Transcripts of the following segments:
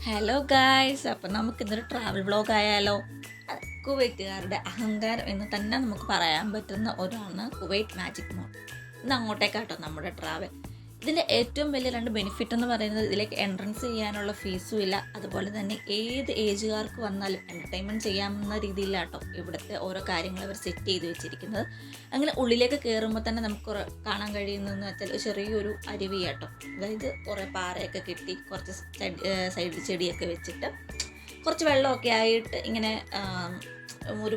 Hello guys, അപ്പം നമുക്കിന്നൊരു travel vlog ആയാലോ. കുവൈറ്റുകാരുടെ അഹങ്കാരം എന്ന് തന്നെ നമുക്ക് പറയാൻ പറ്റുന്ന ഒരാണ് കുവൈറ്റ് മാജിക് മോൾ. ഇന്ന് അങ്ങോട്ടേക്കാട്ടോ നമ്മുടെ ട്രാവൽ. ഇതിൻ്റെ ഏറ്റവും വലിയ രണ്ട് ബെനിഫിറ്റ് എന്ന് പറയുന്നത് ഇതിലേക്ക് എൻട്രൻസ് ചെയ്യാനുള്ള ഫീസും ഇല്ല. അതുപോലെ തന്നെ ഏത് ഏജുകാർക്ക് വന്നാലും എൻ്റർടൈൻമെൻറ്റ് ചെയ്യാവുന്ന രീതിയിലാട്ടോ ഇവിടുത്തെ ഓരോ കാര്യങ്ങൾ അവർ സെറ്റ് ചെയ്ത് വെച്ചിരിക്കുന്നത്. അങ്ങനെ ഉള്ളിലേക്ക് കയറുമ്പോൾ തന്നെ നമുക്ക് കാണാൻ കഴിയുന്നതെന്ന് വെച്ചാൽ ചെറിയൊരു അരുവിയാട്ടോ. അതായത് കുറേ പാറയൊക്കെ കെട്ടി കുറച്ച് സൈഡിൽ ചെടിയൊക്കെ വെച്ചിട്ട് കുറച്ച് വെള്ളമൊക്കെ ആയിട്ട് ഇങ്ങനെ ഒരു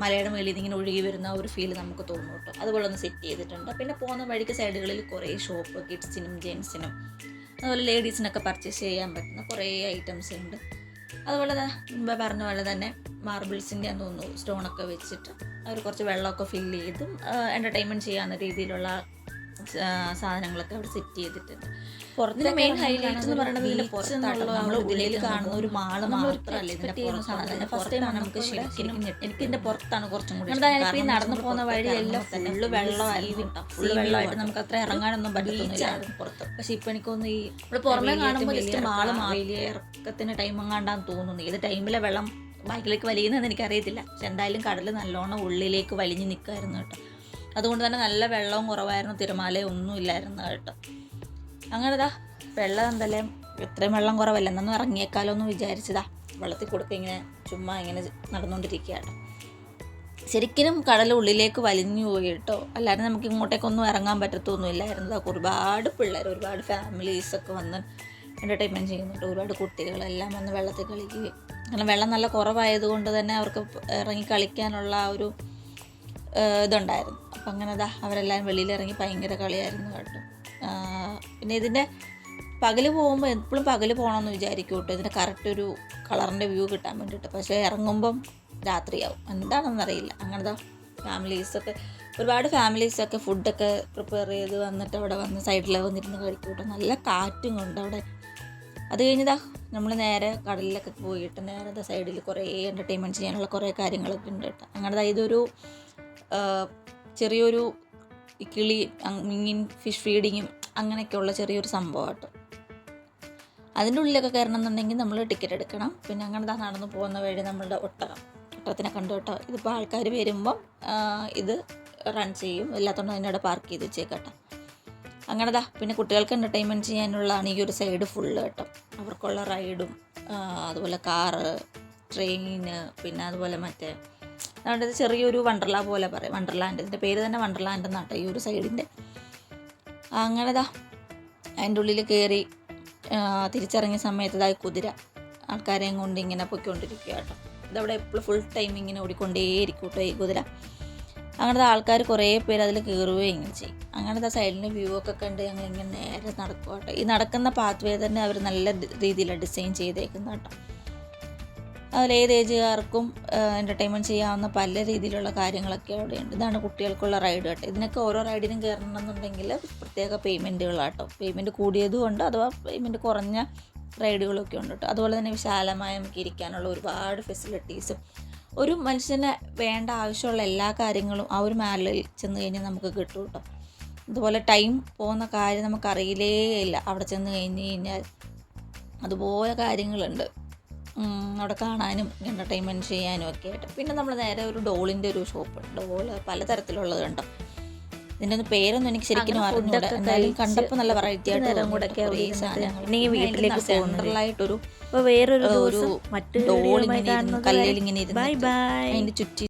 മലയുടെ മേളിൽ നിന്ന് ഇങ്ങനെ ഒഴുകി വരുന്ന ഒരു ഫീൽ നമുക്ക് തോന്നും കേട്ടോ. അതുപോലെ ഒന്ന് സെറ്റ് ചെയ്തിട്ടുണ്ട്. പിന്നെ പോകുന്ന വഴിക്ക് സൈഡുകളിൽ കുറേ ഷോപ്പ് കിഡ്സിനും ജെൻസിനും അതുപോലെ ലേഡീസിനൊക്കെ പർച്ചേസ് ചെയ്യാൻ പറ്റുന്ന കുറേ ഐറ്റംസ് ഉണ്ട്. അതുപോലെ മുമ്പ് പറഞ്ഞ പോലെ തന്നെ മാർബിൾസിൻ്റെ തോന്നുന്നു സ്റ്റോണൊക്കെ വെച്ചിട്ട് അവർ കുറച്ച് വെള്ളമൊക്കെ ഫില്ല് ചെയ്തും എൻ്റർടൈൻമെൻറ്റ് ചെയ്യാവുന്ന രീതിയിലുള്ള സാധനങ്ങളൊക്കെ അവിടെ സെറ്റ് ചെയ്തിട്ടുണ്ട്. പുറത്തിൻ്റെ മെയിൻ ഹൈലൈറ്റ് എന്ന് പറയുന്നത് ഇതിൻ്റെ പുറത്താണല്ലോ. നമ്മൾ ഉള്ളിൽ കാണുന്ന ഒരു മാള് മാത്രമല്ല ഇതിൻ്റെ പുറത്താണ്. ഫസ്റ്റ് ടൈമാണ് നമുക്ക് ശരിക്കും എനിക്ക് ഇതിൻ്റെ പുറത്താണ് കുറച്ചും കൂടി. അതായത് ഈ നടന്നു പോകുന്ന വഴിയെല്ലാം ഫുള്ള് വെള്ളമായിരുന്നു. ഫുള്ള് വെള്ളമായിട്ട് നമുക്ക് അത്ര ഇറങ്ങാനൊന്നും പറ്റില്ല പുറത്ത്. പക്ഷെ ഇപ്പം എനിക്കൊന്ന് ഈ ഇവിടെ പുറമേ കാണുമ്പോൾ ജസ്റ്റ് മാള് വലിയ ഇറക്കത്തിന് ടൈം എങ്ങാണ്ടാന്ന് തോന്നുന്നു. ഏത് ടൈമിലെ വെള്ളം ബാക്കിലേക്ക് വലിയുന്നതെന്ന് എനിക്കറിയത്തില്ല. പക്ഷെ എന്തായാലും കടൽ നല്ലോണം ഉള്ളിലേക്ക് വലിഞ്ഞ് നിൽക്കുമായിരുന്നു കേട്ടോ. അതുകൊണ്ട് തന്നെ നല്ല വെള്ളവും കുറവായിരുന്നു, തിരമാലയും ഒന്നും ഇല്ലായിരുന്നു കേട്ടോ. അങ്ങനെ വെള്ളം എന്തായാലും ഇത്രയും വെള്ളം കുറവല്ല, എന്നൊന്നും ഇറങ്ങിയേക്കാലോ എന്ന് വിചാരിച്ചതാ. വെള്ളത്തിൽ കൊടുക്കുക ഇങ്ങനെ ചുമ്മാ ഇങ്ങനെ നടന്നുകൊണ്ടിരിക്കുക കേട്ടോ. ശരിക്കും കടൽ ഉള്ളിലേക്ക് വലിഞ്ഞു പോയി കേട്ടോ. അല്ലാതെ നമുക്ക് ഇങ്ങോട്ടേക്കൊന്നും ഇറങ്ങാൻ പറ്റത്തൊന്നുമില്ലായിരുന്നു. ഒരുപാട് പിള്ളേർ, ഒരുപാട് ഫാമിലീസൊക്കെ വന്ന് എൻ്റർടൈൻമെൻറ്റ് ചെയ്യുന്നുണ്ട്. ഒരുപാട് കുട്ടികളെല്ലാം വന്ന് വെള്ളത്തിൽ കളിക്കുകയും, കാരണം വെള്ളം നല്ല കുറവായതുകൊണ്ട് തന്നെ അവർക്ക് ഇറങ്ങി കളിക്കാനുള്ള ഒരു ഇതുണ്ടായിരുന്നു. അപ്പം അങ്ങനെ അവരെല്ലാവരും വെളിയിലിറങ്ങി ഭയങ്കര കളിയായിരുന്നു കേട്ടോ. പിന്നെ ഇതിൻ്റെ പകൽ പോകുമ്പോൾ എപ്പോഴും പകൽ പോകണമെന്ന് വിചാരിക്കും കേട്ടോ, ഇതിൻ്റെ കറക്റ്റ് ഒരു കളറിൻ്റെ വ്യൂ കിട്ടാൻ വേണ്ടിയിട്ട്. പക്ഷേ ഇറങ്ങുമ്പം രാത്രിയാവും, എന്താണെന്നറിയില്ല. അങ്ങനത്തെ ഫാമിലീസൊക്കെ, ഒരുപാട് ഫാമിലീസൊക്കെ ഫുഡൊക്കെ പ്രിപ്പയർ ചെയ്ത് വന്നിട്ട് അവിടെ വന്ന് സൈഡിൽ വന്നിരുന്ന് കഴിക്കും കേട്ടോ. നല്ല കാറ്റും കൊണ്ട് അവിടെ. അത് കഴിഞ്ഞ് നമ്മൾ നേരെ കടലിലൊക്കെ പോയിട്ട് നേരെ സൈഡിൽ കുറേ എൻ്റർടൈൻമെൻറ്റ് ചെയ്യാനുള്ള കുറേ കാര്യങ്ങളൊക്കെ ഉണ്ട് കേട്ടോ. അങ്ങനെ ഇതൊരു ചെറിയൊരു കിളി മീൻ ഫിഷ് ഫീഡിങ്ങും അങ്ങനെയൊക്കെയുള്ള ചെറിയൊരു സംഭവം കേട്ടോ. അതിൻ്റെ ഉള്ളിലൊക്കെ കയറണം എന്നുണ്ടെങ്കിൽ നമ്മൾ ടിക്കറ്റ് എടുക്കണം. പിന്നെ അങ്ങനെ നടന്നു പോകുന്ന വഴി നമ്മളുടെ ഒട്ടകത്തിനെ കണ്ടു കേട്ടോ. ഇതിപ്പോൾ ആൾക്കാർ വരുമ്പം ഇത് റൺ ചെയ്യും, എല്ലാത്തോണ്ടും അതിനോട് പാർക്ക് ചെയ്ത് വെച്ചേക്കട്ടോ. അങ്ങനെ പിന്നെ കുട്ടികൾക്ക് എൻ്റർടൈൻമെൻറ്റ് ചെയ്യാനുള്ളതാണ് ഈ ഒരു സൈഡ് ഫുള്ള് കേട്ടോ. അവർക്കുള്ള റൈഡും അതുപോലെ കാറ്, ട്രെയിന്, പിന്നെ അതുപോലെ മറ്റേ നമ്മുടെ ചെറിയൊരു വണ്ടർലാ പോലെ പറയും, വണ്ടർലാൻഡ്. ഇതിൻ്റെ പേര് തന്നെ വണ്ടർലാൻഡ് എന്നാട്ടോ ഈ ഒരു സൈഡിൻ്റെ. അങ്ങനെ അതിൻ്റെ ഉള്ളിൽ കയറി തിരിച്ചിറങ്ങിയ സമയത്ത് കുതിര ആൾക്കാരെയും കൊണ്ട് ഇങ്ങനെ പൊയ്ക്കൊണ്ടിരിക്കുക കേട്ടോ. ഇതവിടെ എപ്പോഴും ഫുൾ ടൈം ഇങ്ങനെ ഓടിക്കൊണ്ടേയിരിക്കും കേട്ടോ ഈ കുതിര. അങ്ങനത്തെ ആൾക്കാർ കുറേ പേര് അതിൽ കയറുകയും ഇങ്ങനെ ചെയ്യും. അങ്ങനത്തെ സൈഡിൻ്റെ വ്യൂ ഒക്കെ കണ്ട് ഞങ്ങൾ ഇങ്ങനെ നേരെ നടക്കും കേട്ടോ. ഈ നടക്കുന്ന പാത്ത് വേ തന്നെ അവർ നല്ല രീതിയിലാണ് ഡിസൈൻ ചെയ്തേക്കുന്നത് കേട്ടോ. അതിലേത് ഏജുകാർക്കും എൻ്റർടൈൻമെൻറ്റ് ചെയ്യാവുന്ന പല രീതിയിലുള്ള കാര്യങ്ങളൊക്കെ അവിടെയുണ്ട്. ഇതാണ് കുട്ടികൾക്കുള്ള റൈഡ് കേട്ടോ. ഇതിനൊക്കെ ഓരോ റൈഡിനും കയറണമെന്നുണ്ടെങ്കിൽ പ്രത്യേക പേയ്മെൻറ്റുകളാട്ടോ. പേയ്മെൻറ്റ് കൂടിയതുകൊണ്ട് അഥവാ പേയ്മെൻറ്റ് കുറഞ്ഞ റൈഡുകളൊക്കെ ഉണ്ട് കേട്ടോ. അതുപോലെ തന്നെ വിശാലമായി നമുക്ക് ഇരിക്കാനുള്ള ഒരുപാട് ഫെസിലിറ്റീസും, ഒരു മനുഷ്യന് വേണ്ട ആവശ്യമുള്ള എല്ലാ കാര്യങ്ങളും ആ ഒരു മാലിൽ ചെന്ന് കഴിഞ്ഞാൽ നമുക്ക് കിട്ടും കേട്ടോ. അതുപോലെ ടൈം പോകുന്ന കാര്യം നമുക്കറിയില്ലേ ഇല്ല അവിടെ ചെന്ന് കഴിഞ്ഞ് കഴിഞ്ഞാൽ. അതുപോലെ കാര്യങ്ങളുണ്ട് അവിടെ കാണാനും എൻ്റർടൈൻമെൻറ്റ് ചെയ്യാനും ഒക്കെ ആയിട്ട്. പിന്നെ നമ്മൾ നേരെ ഒരു ഡോളിൻ്റെ ഒരു ഷോപ്പ്, ഡോള് പലതരത്തിലുള്ളത് കണ്ടോ. ഇതിൻ്റെ ഒന്നും പേരൊന്നും എനിക്ക് ശരിക്കും അറിഞ്ഞൂടാ. എന്തായാലും കണ്ടപ്പോൾ നല്ല വെറൈറ്റി ആയിട്ട് സെൻട്രലായിട്ടൊരു വേറൊരു ഡോൾ ഇങ്ങനെ ഇരുന്ന് കല്ലിൽ ഇങ്ങനെ ഇരുന്ന് അതിൻ്റെ ചുറ്റി